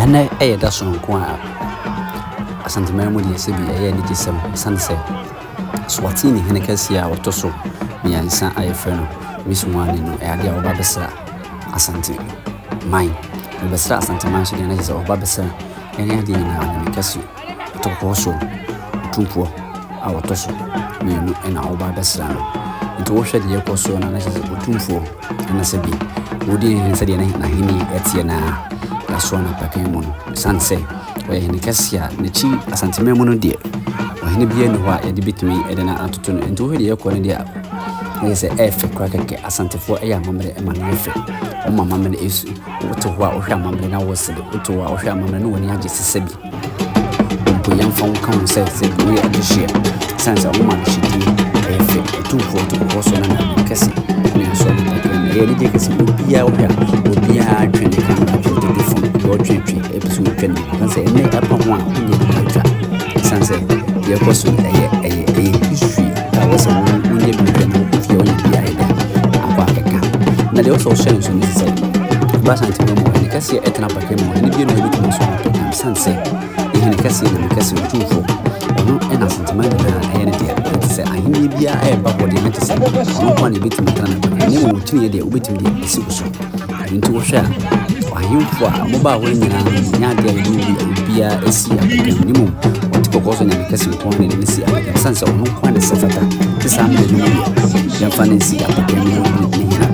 ɛnɛ ɛyɛ da sonko a Asante mu de sɛ bi ɛyɛ ne gisɛm sanse Nswati ne hene kɛse a wɔtɔ so miɛnsa ayɛ fɛ no misumane no ɛade a wɔba bɛsra Asante man bɛsra Asante man so de na sɛ wɔba bɛsra ɛne ade nyinaa ne kɛse tɔkɔ so Otumfuor a wɔtɔ so mienu ɛna wɔba bɛsra no nti wɔhwɛ de yɛkɔ so na sɛ Otumfuor ɛna sɛ bi wodi ne sɛ de na hene ɛtie na so na pakan mu no sanse wɔyɛ hene kɛse a n'akyi Asante mu no deɛ ɔhene bia ne hɔ a yɛde bitumi ɛde na atoto no nti wɔhwɛ de yɛkɔ no deɛ ɛyɛ sɛ ɛfɛ kora kɛkɛ Asantefoɔ ɛyɛ amammerɛ ɛma no ɛfɛ ɔma amammerɛ ɛsu wote hɔ a wohwɛ amammerɛ na wɔsere wote hɔ a wohwɛ amammerɛ na wɔne agye sesa bi mpo yɛmfa wo ka wo sɛ bi woyɛ adehyia sanse ɔma no hyɛdie ɛyɛ fɛ Otumfuor to kɔkɔ so na na kɛse ne nso ne pakan ɛyɛ ne deɛ kɛse obiaa wohwɛ obiaa twene kamera twene de phone twetwe episode twene kan sɛ ɛnɛ apa ho a onye bi atwa sanse yɛkɔ so ɛyɛ history a wɔsɛ onye bi twene fie onye bi ayɛ akɔ akeka na deɛ wɔsɛ ɔhyɛ nso ne sɛ ba Asante mu ne kɛse ɛtena pakan mu ne bi no bi tumi so pakan sanse ɛhene kɛse ne kɛse Otumfuor ɔno ɛna Asante man na ɛyɛ ne deɛ sɛ ahene bia ɛba hɔ deɛ ne te sɛ ɔno kɔ ne bitumi tena na pakan ne mu tumi deɛ wobɛtumi deɛ esi so nti wɔhwɛ a ahemfo a mobile wɔn nyinaa nyaade a yɛde bia esi apakan ne mu wɔte kɔkɔ so nyame kɛse nkɔn ne ne si apakan sanse ɔno nkɔn ne sɛ fata te saa mmerɛ no mu yɛmfa ne si apakan ne mu ne nyina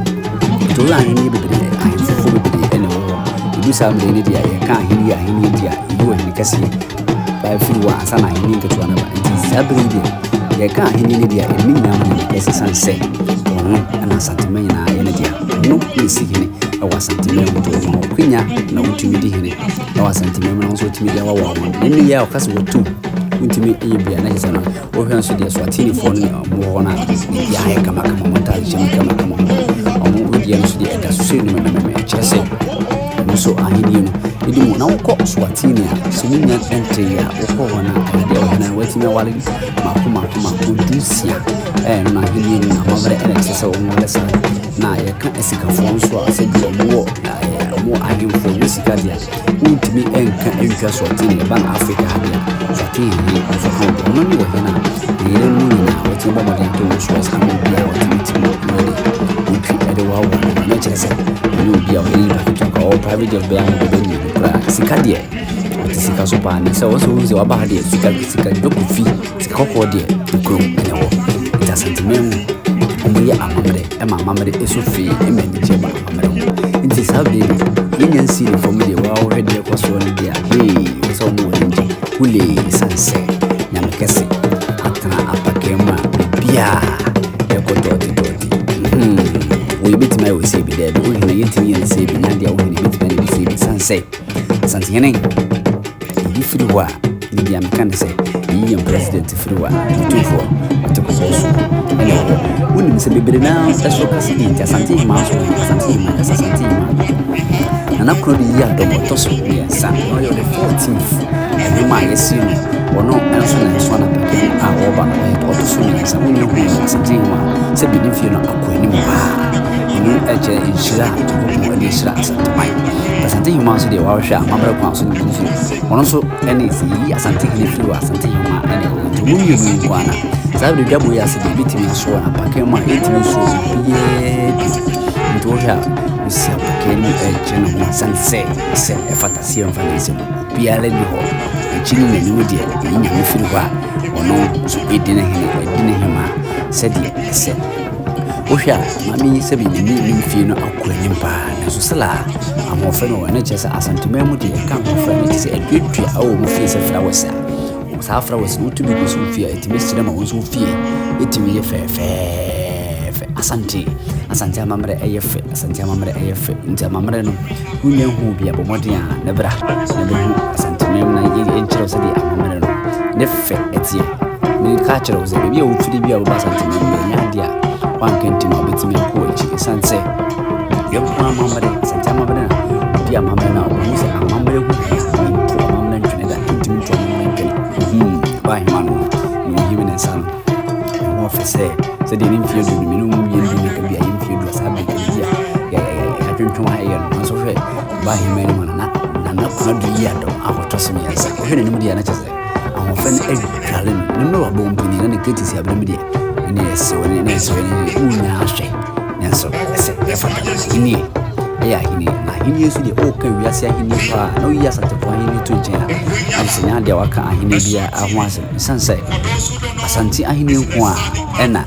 nti wɔyɛ ahene bebree ahemfo bebree ɛne wɔ hɔ ebi saa mmerɛ ne deɛ yɛka ahene deɛ ebi wɔ ahene kɛse baa firi wɔ ansa na ahene nketewa no ba nti saa bere deɛ yɛka ahene ne deɛ ɛne nyinaa ne kɛse sanse ɔno ɛna Asante man nyinaa yɛ ne deɛ ɔno ne si hene ɛwɔ Asante man mu to ɔma ɔkwenya na wotumi di hene ɛwɔ Asante man mu na nso wotumi di awawa wɔn ne ne yɛ a ɔka sɛ wɔtum wotumi ɛyɛ bia na kyerɛ no wɔhwɛ nso deɛ Swatinifoɔ no ɔmo hɔ no a ne bia ayɛ kamakama ɔmo ntaade hyɛ mu kamakama ɔmo wodiɛ no so deɛ ɛda so sɛ no mɛmɛmɛ ɛkyerɛ sɛ ɔno nso ahenni no ɛdi mu na wokɔ Swatini a sɛ wonya ɛntere a wokɔ hɔ no a deɛ ɔhene no watumi awale maako dusia no na ahenni no amammerɛ ɛna kyerɛ sɛ ɔmo wale saa na yɛka asikafoɔ nso a sɛ bi ɔmo ahemfoɔ wɔ sika deɛ wontumi ɛnka ɛntwa Swatini ɛba na Africa ha deɛ Swatini nso ka wɔ ɔno ne wɔ hɛ no a yɛrɛ no nyinaa wɔtumi bɔ mmɔden to wɔ so ɛsɛ ama obiaa wɔtumi wɔde wotwi ɛde waawɔ no kyerɛ sɛ ɔne obiaa ɔyɛ yi paketewa ka ɔwɔ private jet bɛyɛ ahobɛbɛ nyina koraa sika deɛ ɔte sika so paa ne sɛ wɔ sɛ wohu sɛ waba ha deɛ sika dwɔkɔ fi sika kɔkɔɔ deɛ ɛkurom ɛne wɔ nti Asante man mu ɔmo yɛ amammerɛ ɛma amammerɛ ɛso fii ɛma anigye ba amammerɛ ho nti saa bere no yɛnya nsi ne fam deɛ wɔawɔhwɛ deɛ ɛkɔ soɔ no deɛ wɔ sɛ ɔmo wɔ ne ngye wolee sanse nyame kɛse atena apakan mu a bibiaa ɛkɔ dɔɔde wɔyɛ bɛtumi ayɛ wɔ sɛ bi daabi wohene yɛntumi yɛ ne sɛ bi nyadeɛ wohene bɛtumi ayɛ ne sɛ bi sanse Asante hene ɛyi firi hɔ a ne bia meka ne sɛ ɛyi yɛ president firi hɔ a Otumfuor ɔte kɔkɔ so ɛne hɔ wonim sɛ bebree naa ɛso kasa bi nti Asante hema so Asante hema kasa Asante hema nana koro de yi adɔm ɔtɔ so mmiɛnsa ɔyɛ the 14th ɛnoma a yɛsi no wɔno ɛnso na nso anapakan a wɔba no ɔtɔ so mmiɛnsa wone hu Asante hema sɛ bi ne fie no akɔ anim paa ɛno ɛkyerɛ nhyira a ɔbɔ ɛde hyira Asante man Asante hema nso deɛ wɔahwɛ a mammerɛ kwan so ne nso ɔno nso ɛne sɛ yi Asante hene firi wɔ Asante hema ɛne nti ɔmo yɛ mu nko ana saa bere dwabɔ yi ase deɛ bɛtumi aso wɔ apakan mu a ɛtumi so biaa bi nti wɔhwɛ a wosi apakan mu ɛkyerɛ no ho sanse sɛ ɛfata seɛ mfa ne nsɛm biara ni hɔ akyi no n'anim deɛ ɛyi nyame firi hɔ a ɔno nso ɛdi ne hema sɛdeɛ ɛsɛ wohwɛ a mame yi sɛ bi ne mfie no akɔ anim paa nanso sɛla ahoɔfɛ no wɔ ɛno kyerɛ sɛ Asante man mu deɛ ɛka ahoɔfɛ no kyerɛ sɛ aduadua awɔ mu fie sɛ flowers a saa flowers no wotumi gu so fie a ɛtumi hyerɛ ma wo nso fie ɛtumi yɛ fɛfɛɛfɛ Asante amammerɛ ɛyɛ fɛ Asante amammerɛ ɛyɛ fɛ nti amammerɛ no wonya hu bi abɔ mmɔden a ne bra na bɛhu Asante man mu na yɛnkyerɛ wo sɛ deɛ amammerɛ no ne fɛ ɛteɛ ne ka kyerɛ wo sɛ baabi a wofiri bi a wɔba Asante man mu ɛnyɛ adeɛ a wanka ntim a wobɛtumi akɔ akyi ɛsiane sɛ yɛnko amammerɛ Asante amammerɛ na ɔdi amammerɛ no a wɔhu sɛ amammerɛ hu mpo amammerɛ ntwene da ntimi nto amammerɛ ntwene bahema no na ɔhimi ne nsa no ɛho ɔfɛ sɛ deɛ ne mfie du no mene mu yɛ ndu ne ka bi a yɛmfie du saa bɛka bi a yɛatwentwem ha ɛyɛ no nso hwɛ bahema no mu na na kuna do yado ahotoso me yansa hwene nim dia na kyese ahofa na adwale no no abo mpini na ne kritisi abram dia ne yesi woni ne yesi woni unya ahwe nenso ese yafata ini ya hini na hini yesu de o ka wiase ahini pa na oyi Asante po ahini to nchen ansenya de waka ahini bia aho ase sanse Asante ahini nko a ena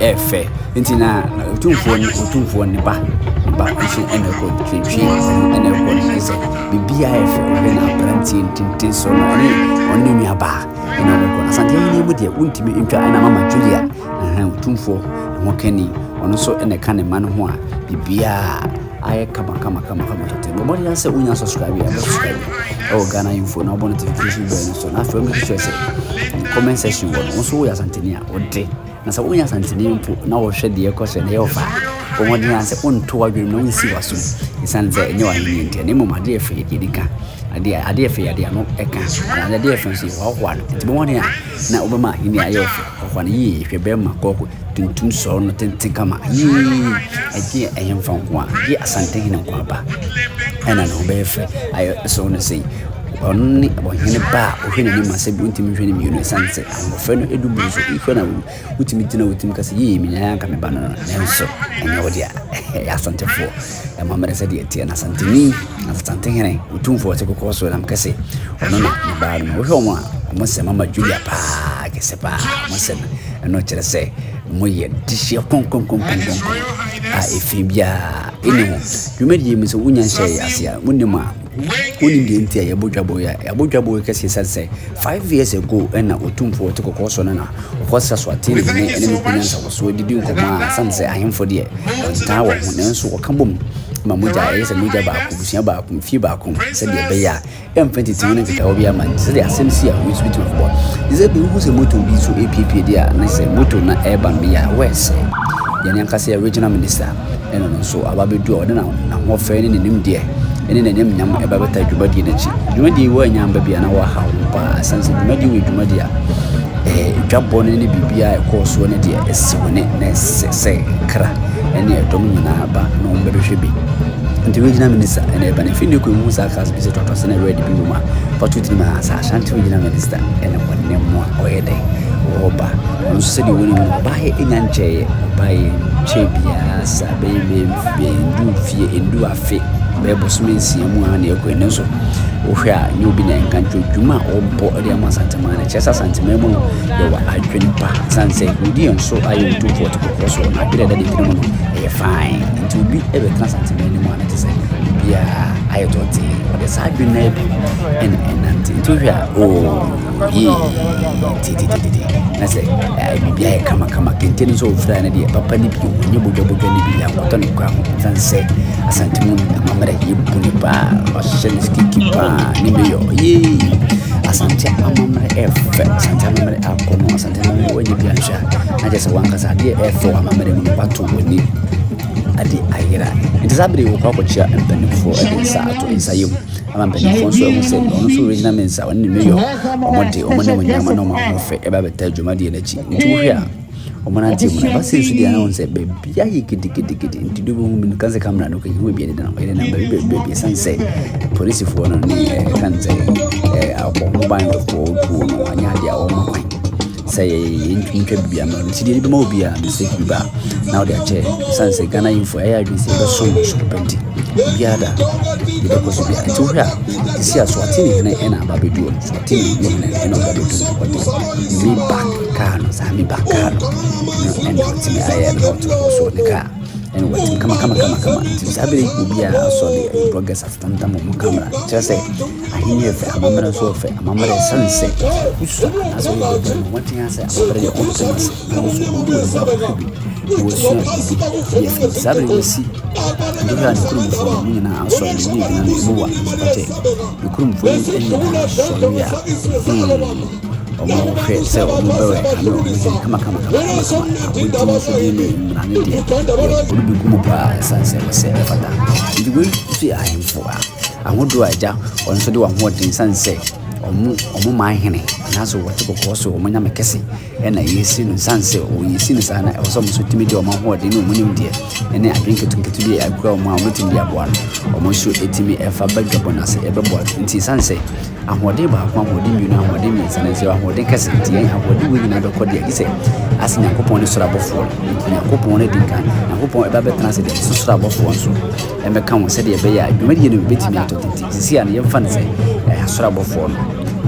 efe ntina Otumfuor ne ba nso ena ko twetwe ena ko ese bibia efe o na branti tintin so no oni mi aba ena ko Asante ahini mu de untimi ntwa ena mama Julia Otumfuor mo kani ono so ene ka ne man ho a bibia aye kama tete bo mori yanse unya subscribe ya subscribe o Ghana info na notification bell so na from the say comment section wo so ya Asante ni a ode na sa unya Asante ni mpo na wo hwe de ko se na yo fa bo mori yanse onto wadwe no nsi waso isanze enye wa ni ntia ne mama de efe yedika ade efe yade no eka na ade efe nsi wa hwa no ti bo mori ya na obama ni ayo efe hwa ni yi hwe be ma ko tuntum so no tenten kama agi ayemfa nko a gi Asante hina nko aba ena no be fe ayo so no sei onni abohene ba ohene ni masabi untimi hwene mi no sanse amofe no eduburu so ihwe na utimi tina utimi kase yi mi nya ka me ba no nenso enya wodia ya Asante fo e mamere se de tie na Asante ni Asante hene Otumfuor te kokko so na mkase ono na ba no wo hwe mo se mama Julia pa kese pa mo se no kire se moye dishia kon a efibia ene dwumadi mi so wunya hye asia munima woni ntia ya bodwabo kase sanse 5 years ago ena Otumfuor to kokko so na okosa Nswati ne ene kunyansa so didi nkoma sanse ahemfo de nta wo ho nenso okambom mamuja yesa muja ba ku busia ba ku fi ba ku se de be ya emfantiti ne kita obi ama se de asemsi a we speak of boy is be who se moto bi so app dia na se moto na urban bi ya wese ya nyanka se regional minister eno no so ababedu o de na ho fe ne nim de ene na nyam nyam eba beta dwumadi na chi dwumadi wo nyam ba bia na wa ha ba sanse dwumadi we dwumadi a dwabɔ ne bibia ko so ne de esi woni na se kra ene edom nyina ba no mbehwe bi nti regional minister ene ba ne fini ko mu sa ka se toto se na ready bi mu ma patuti ma sa Asante regional minister ene wonne mo oyede oba no se di woni mu ba ye enyanche ba ye chebia sa be ndu fie ndu afi be bosumensi mu ana e ko ene so ohwe a nyu bi na nkanto dwuma obo ade ama Asante ma na chesa Asante ma mu ye wa adwene pa sanse udi enso ayo Otumfuor to ko so na bi da de tiri mu no e fine nti obi e be trans Asante ma ni mu ana tese bia ayo toti o de sa adwene na bi en anti to hwe a o yi ti na se bibia e kama kente ni so ofra na de papa ni bi onye bodwo ni bi ya ko to ni kwa sanse Asante mu na mara yibu ni pa o shele skiki pa ni meyo ye Asante amamre efe Asante amamre akono Asante amamre wenye biansha na jese wankasa ade efe amamre mu bato woni ade ayira ntizabire wo kwa chia empanifo ade sa ato nsayem amampanifo so emu se no so regional mensa woni meyo omode mo nyama no ma hofe eba beta dwumade na chi nti wo hia omana ti mu ba se su dia na onse be bia yi gidi nti do mu min kanse kamera no kan hiwe bia de na oyede na be sanse police fo no ni kanse akọ ban fo du no anya dia o ma kwan say ntwa bia ma nti dia bi ma obi a mistake bi ba na o de ache sanse Ghana info ya adwi se be so so penti bia da ida ko so bia to hwa isi Nswati ne na ena ba be du Nswati ne na ena ba be du ko mi back kano sa mi back kano and what me I not so the car and what kama nti sabere obi a so the progress after tam mo camera just say ahinie fe amamra so fe amamra sanse usu aso yo do what you say amamra de on sense no so do za o so ye sabere we see ndo ga ni kurum fo ni na aso ni ni na mo wa pate ni kurum fo ni na so ya omo fe se o mo bewe kama abunti so di ni na ni dia o bi gumu pa sanse se fata ndi we si ahemfo a ahodo aja on so de wa ho den sanse omo Manhyia na so wote kokko so omo nyame kese na yesi no sanse o yesi no sana e so mo so timi de omo ho de no munim de ene adwenke tunketu de agura omo a wotim de aboa no omo so etimi e fa bagga bonase e bebo nti sanse ahode ba kwa ahode mi no ahode mi sanse ahode kese ti en ahode wi na do ko de gise asenya kopon ne sura bofo nya kopon ne dinka na kopon e ba betena se de sura bofo so e me kan wo se de be ya adwuma de no betimi atotiti sisi an ye fan se sura bofo no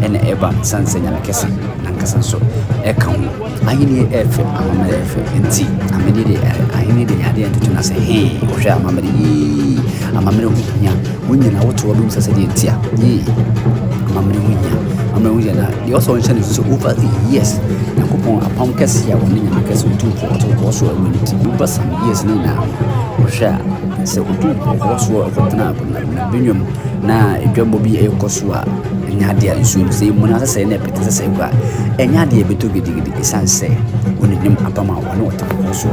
ene eba sanse nya kese nankasa so e kan ayini efe amamere efe nti ameni de ayini de yade entutu na se he ohwe amamere hunya wonya na woto obi sase de ntia amamere hunya na de also mention so over the years na kopon apam kese ya woni nya kese Otumfuor to so awunti over some years ni na ohwe se Otumfuor so akotana na binyum na edwambo bi ekoso a nyade a nsuo se mu na sase na pete sase kwa enyade e beto gidigidi esanse woninim apama wona Otumfuor so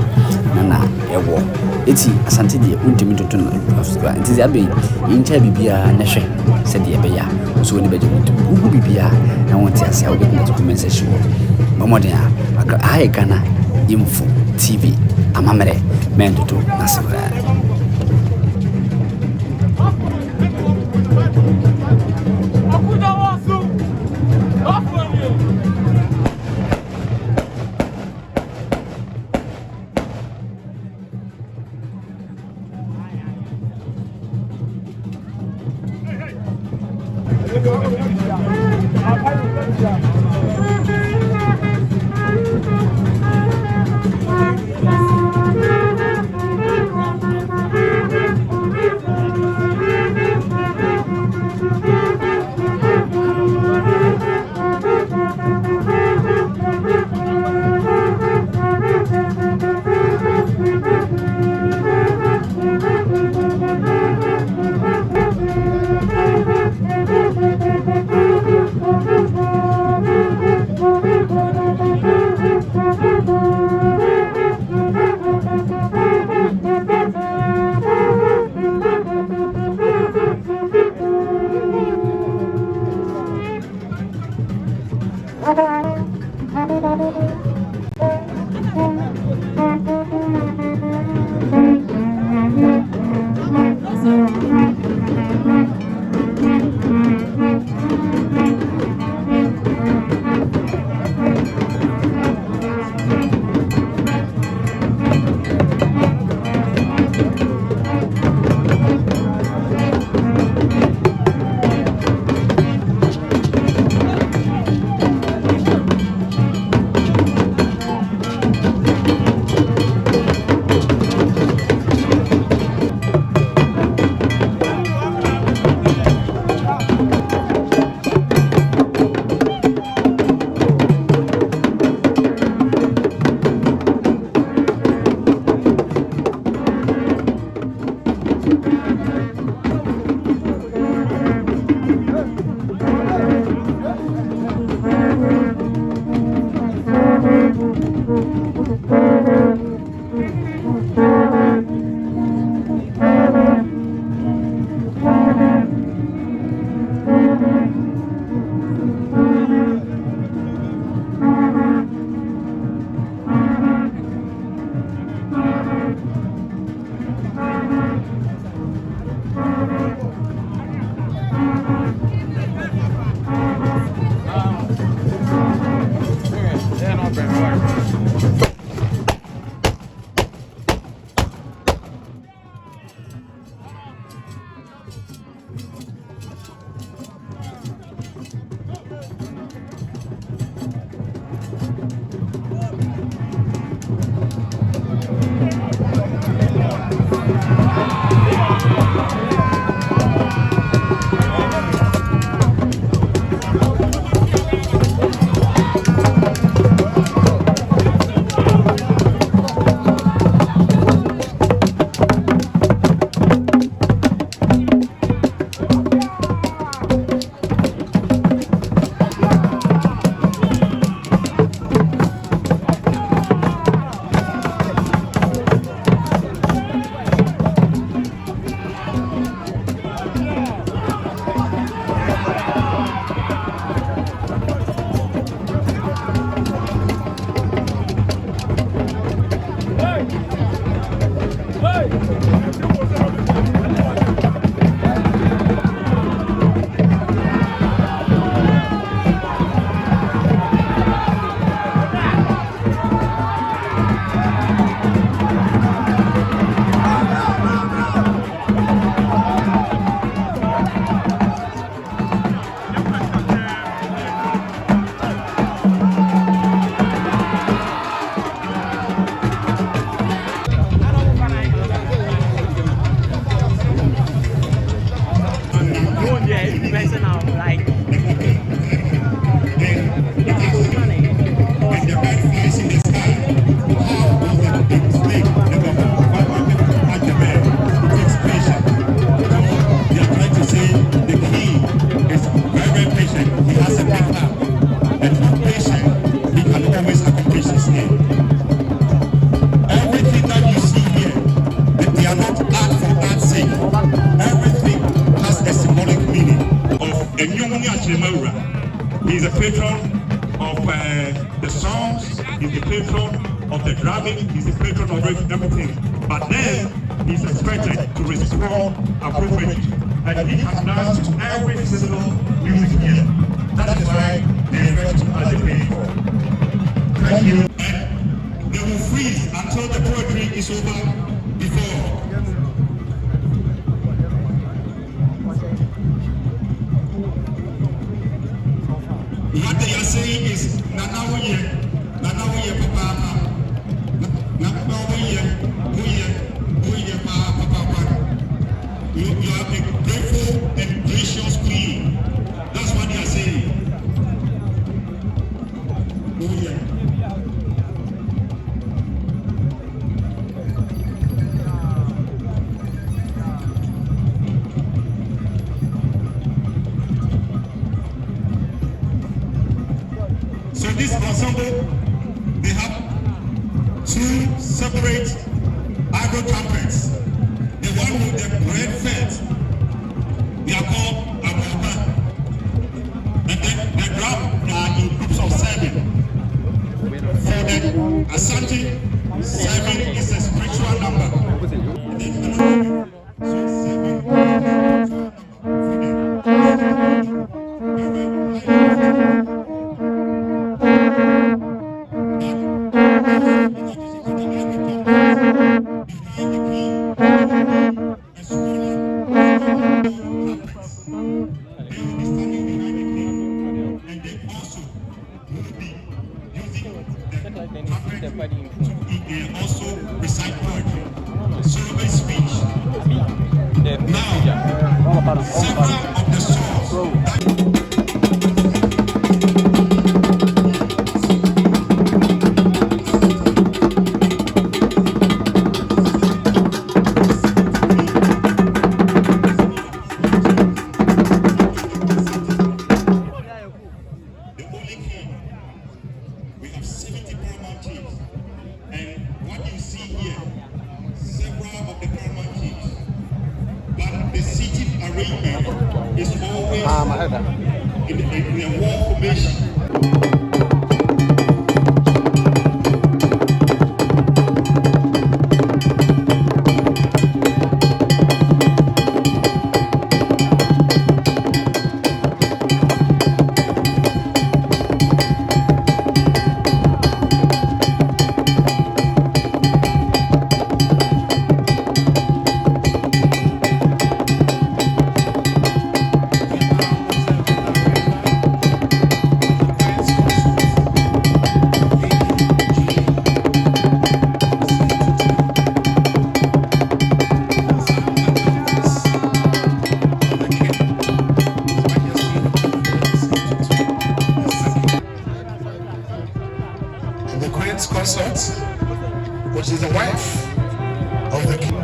na ewo eti asante de untimi toto na afsika enti ze abe yincha bibia na hwe se de be ya so woni beje ugu bibia na wonte ase a wobɛtena to comment section momodin a ai Ghana info tv amamere mendoto na sabra He's a patron of the songs, he's the patron of the drumming, he's the patron of everything. But then he's expected to respond appropriately. And he has danced to every single music here. That is why they refer to as the patron. Thank you. And they will freeze until the poetry is over before. What they are saying is Nanawoye, Papa, Nanawoye, Papa. You are a grateful and gracious queen. That's what they are saying. So this ensemble, they have two separate agro trumpets. The one with the red felt, they are called Ababa. And then the drum are in groups of 7. For the Asante, 7 is a spiritual number. And then so 7. They also recite poetry, solo speech. Now, several of the songs the only king. We have 70 paramount chiefs. And what you see here, several of the paramount chiefs. But the seating arrangement is always in a war formation. Consort, which is the wife of the king.